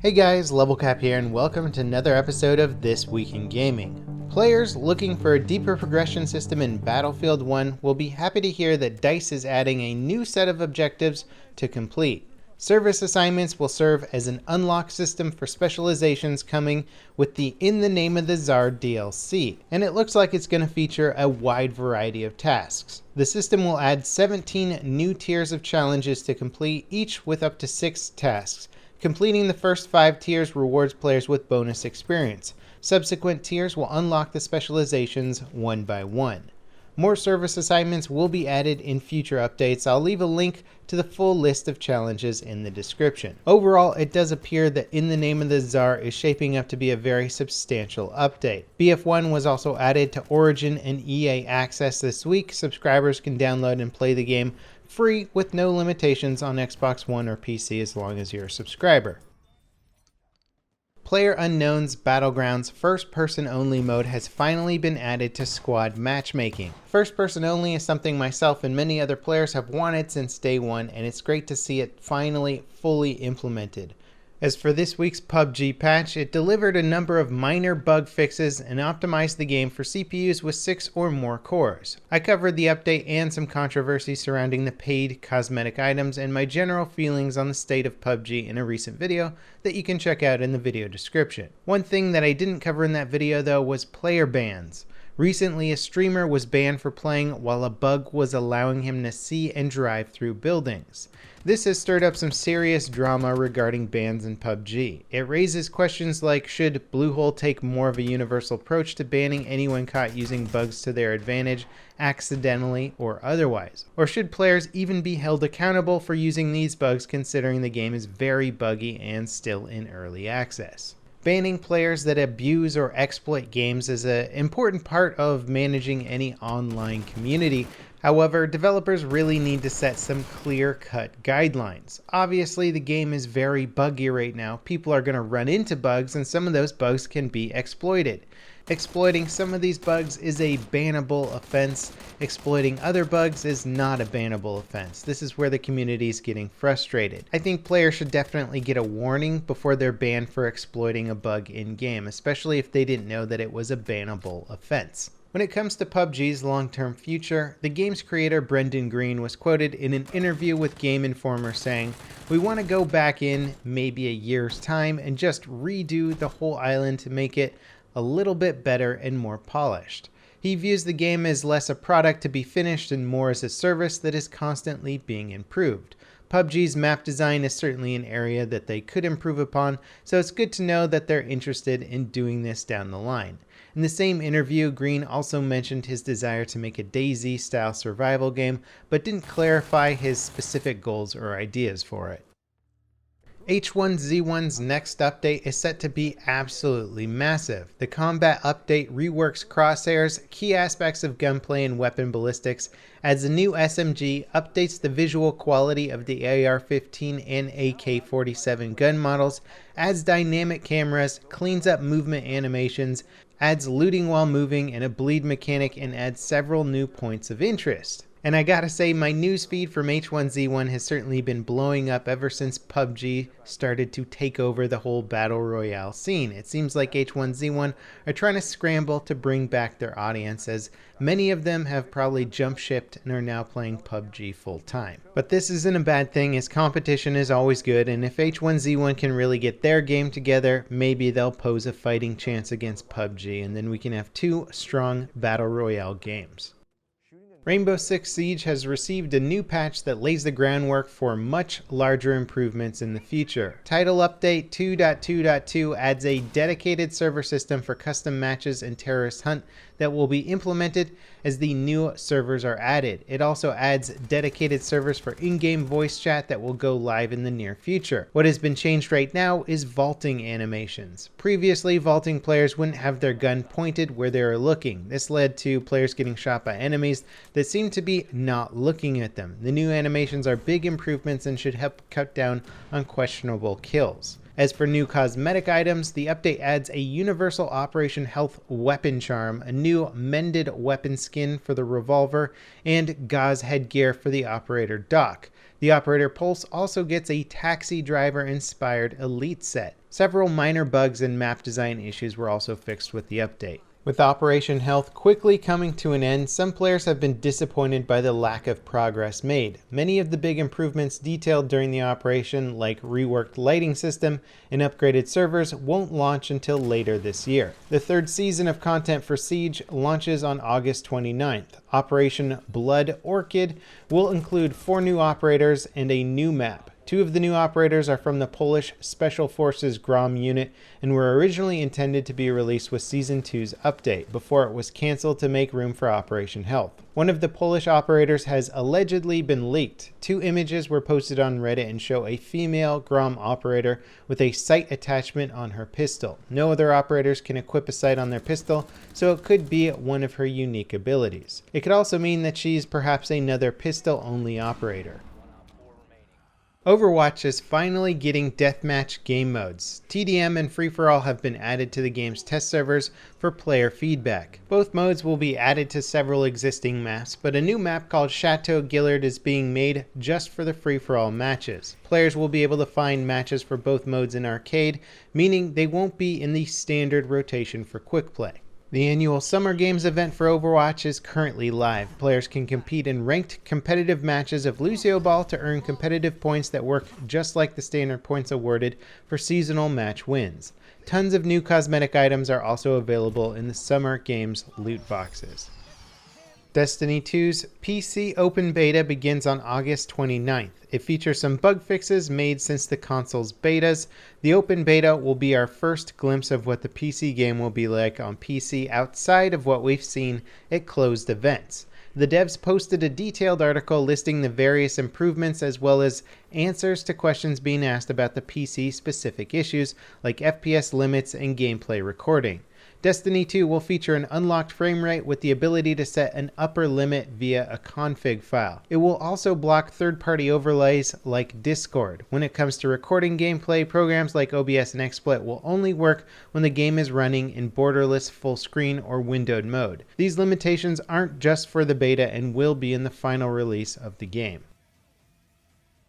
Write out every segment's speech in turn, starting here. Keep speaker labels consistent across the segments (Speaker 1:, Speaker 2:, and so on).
Speaker 1: Hey guys, LevelCap here and welcome to another episode of This Week in Gaming. Players looking for a deeper progression system in Battlefield 1 will be happy to hear that DICE is adding a new set of objectives to complete. Service assignments will serve as an unlock system for specializations coming with the In the Name of the Tsar DLC, and it looks like it's going to feature a wide variety of tasks. The system will add 17 new tiers of challenges to complete, each with up to 6 tasks. Completing the first 5 tiers rewards players with bonus experience. Subsequent tiers will unlock the specializations one by one. More service assignments will be added in future updates. I'll leave a link to the full list of challenges in the description. Overall, it does appear that In the Name of the Tsar is shaping up to be a very substantial update. BF1 was also added to Origin and EA Access this week. Subscribers can download and play the game free with no limitations on Xbox One or PC as long as you're a subscriber. PlayerUnknown's Battlegrounds first-person only mode has finally been added to squad matchmaking. First-person only is something myself and many other players have wanted since day one, and it's great to see it finally fully implemented. As for this week's PUBG patch, it delivered a number of minor bug fixes and optimized the game for CPUs with 6 or more cores. I covered the update and some controversy surrounding the paid cosmetic items and my general feelings on the state of PUBG in a recent video that you can check out in the video description. One thing that I didn't cover in that video though was player bans. Recently, a streamer was banned for playing while a bug was allowing him to see and drive through buildings. This has stirred up some serious drama regarding bans in PUBG. It raises questions like, should Bluehole take more of a universal approach to banning anyone caught using bugs to their advantage, accidentally or otherwise? Or should players even be held accountable for using these bugs considering the game is very buggy and still in early access? Banning players that abuse or exploit games is an important part of managing any online community. However, developers really need to set some clear-cut guidelines. Obviously, the game is very buggy right now. People are going to run into bugs, and some of those bugs can be exploited. Exploiting some of these bugs is a bannable offense. Exploiting other bugs is not a bannable offense. This is where the community is getting frustrated. I think players should definitely get a warning before they're banned for exploiting a bug in-game, especially if they didn't know that it was a bannable offense. When it comes to PUBG's long-term future, the game's creator Brendan Green was quoted in an interview with Game Informer saying, "We want to go back in maybe a year's time and just redo the whole island to make it a little bit better and more polished." He views the game as less a product to be finished and more as a service that is constantly being improved. PUBG's map design is certainly an area that they could improve upon, so it's good to know that they're interested in doing this down the line. In the same interview, Green also mentioned his desire to make a DayZ-style survival game, but didn't clarify his specific goals or ideas for it. H1Z1's next update is set to be absolutely massive. The combat update reworks crosshairs, key aspects of gunplay and weapon ballistics, adds a new SMG, updates the visual quality of the AR-15 and AK-47 gun models, adds dynamic cameras, cleans up movement animations, adds looting while moving and a bleed mechanic, and adds several new points of interest. And I gotta say, my newsfeed from H1Z1 has certainly been blowing up ever since PUBG started to take over the whole Battle Royale scene. It seems like H1Z1 are trying to scramble to bring back their audience, as many of them have probably jump shipped and are now playing PUBG full time. But this isn't a bad thing, as competition is always good, and if H1Z1 can really get their game together, maybe they'll pose a fighting chance against PUBG, and then we can have 2 strong Battle Royale games. Rainbow Six Siege has received a new patch that lays the groundwork for much larger improvements in the future. Title Update 2.2.2 adds a dedicated server system for custom matches and terrorist hunt that will be implemented as the new servers are added. It also adds dedicated servers for in-game voice chat that will go live in the near future. What has been changed right now is vaulting animations. Previously, vaulting players wouldn't have their gun pointed where they were looking. This led to players getting shot by enemies that seem to be not looking at them. The new animations are big improvements and should help cut down on questionable kills. As for new cosmetic items, the update adds a universal Operation Health weapon charm, a new mended weapon skin for the revolver, and gauze headgear for the operator dock. The operator pulse also gets a taxi driver inspired elite set. Several minor bugs and map design issues were also fixed with the update. With Operation Health quickly coming to an end, some players have been disappointed by the lack of progress made. Many of the big improvements detailed during the operation, like reworked lighting system and upgraded servers, won't launch until later this year. The third season of content for Siege launches on August 29th. Operation Blood Orchid will include 4 new operators and a new map. 2 of the new operators are from the Polish Special Forces GROM unit and were originally intended to be released with Season 2's update before it was cancelled to make room for Operation Health. One of the Polish operators has allegedly been leaked. 2 images were posted on Reddit and show a female GROM operator with a sight attachment on her pistol. No other operators can equip a sight on their pistol, so it could be one of her unique abilities. It could also mean that she's perhaps another pistol-only operator. Overwatch is finally getting deathmatch game modes. TDM and free-for-all have been added to the game's test servers for player feedback. Both modes will be added to several existing maps, but a new map called Chateau Gillard is being made just for the free-for-all matches. Players will be able to find matches for both modes in arcade, meaning they won't be in the standard rotation for quick play. The annual Summer Games event for Overwatch is currently live. Players can compete in ranked competitive matches of Lucio Ball to earn competitive points that work just like the standard points awarded for seasonal match wins. Tons of new cosmetic items are also available in the Summer Games loot boxes. Destiny 2's PC Open Beta begins on August 29th. It features some bug fixes made since the console's betas. The Open Beta will be our first glimpse of what the PC game will be like on PC outside of what we've seen at closed events. The devs posted a detailed article listing the various improvements as well as answers to questions being asked about the PC-specific issues like FPS limits and gameplay recording. Destiny 2 will feature an unlocked frame rate with the ability to set an upper limit via a config file. It will also block third-party overlays like Discord. When it comes to recording gameplay, programs like OBS and XSplit will only work when the game is running in borderless full screen or windowed mode. These limitations aren't just for the beta and will be in the final release of the game.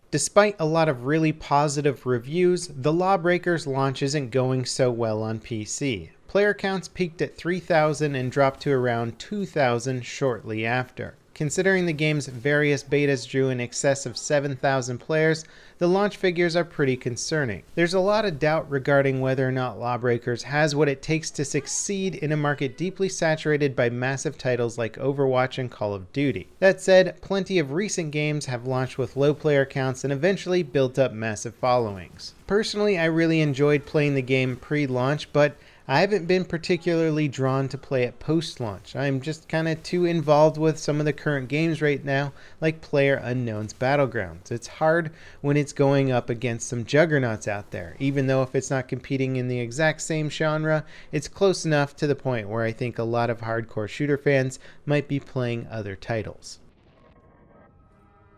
Speaker 1: Despite a lot of really positive reviews, the Lawbreakers launch isn't going so well on PC. Player counts peaked at 3,000 and dropped to around 2,000 shortly after. Considering the game's various betas drew in excess of 7,000 players, the launch figures are pretty concerning. There's a lot of doubt regarding whether or not Lawbreakers has what it takes to succeed in a market deeply saturated by massive titles like Overwatch and Call of Duty. That said, plenty of recent games have launched with low player counts and eventually built up massive followings. Personally, I really enjoyed playing the game pre-launch, but I haven't been particularly drawn to play it post-launch. I'm just kind of too involved with some of the current games right now, like PlayerUnknown's Battlegrounds. It's hard when it's going up against some juggernauts out there. Even though if it's not competing in the exact same genre, it's close enough to the point where I think a lot of hardcore shooter fans might be playing other titles.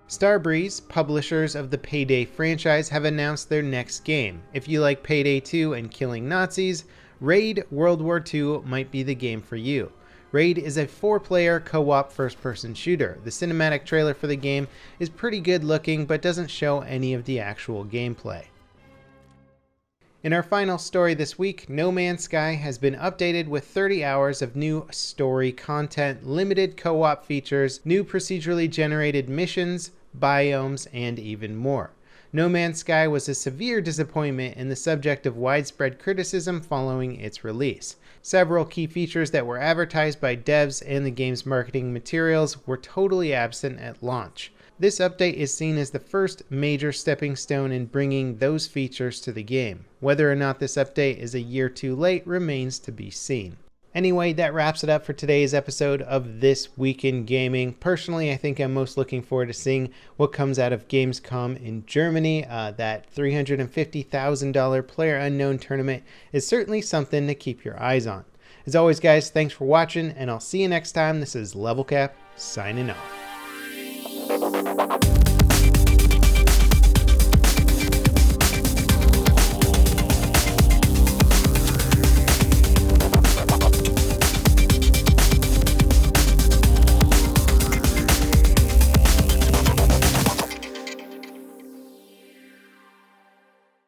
Speaker 1: Starbreeze, publishers of the Payday franchise, have announced their next game. If you like Payday 2 and killing Nazis, Raid World War II might be the game for you. Raid is a 4-player co-op first-person shooter. The cinematic trailer for the game is pretty good looking, but doesn't show any of the actual gameplay. In our final story this week, No Man's Sky has been updated with 30 hours of new story content, limited co-op features, new procedurally generated missions, biomes, and even more. No Man's Sky was a severe disappointment and the subject of widespread criticism following its release. Several key features that were advertised by devs and the game's marketing materials were totally absent at launch. This update is seen as the first major stepping stone in bringing those features to the game. Whether or not this update is a year too late remains to be seen. Anyway, that wraps it up for today's episode of This Week in Gaming. Personally, I think I'm most looking forward to seeing what comes out of Gamescom in Germany. That $350,000 PlayerUnknown tournament is certainly something to keep your eyes on. As always, guys, thanks for watching, and I'll see you next time. This is LevelCap, signing off.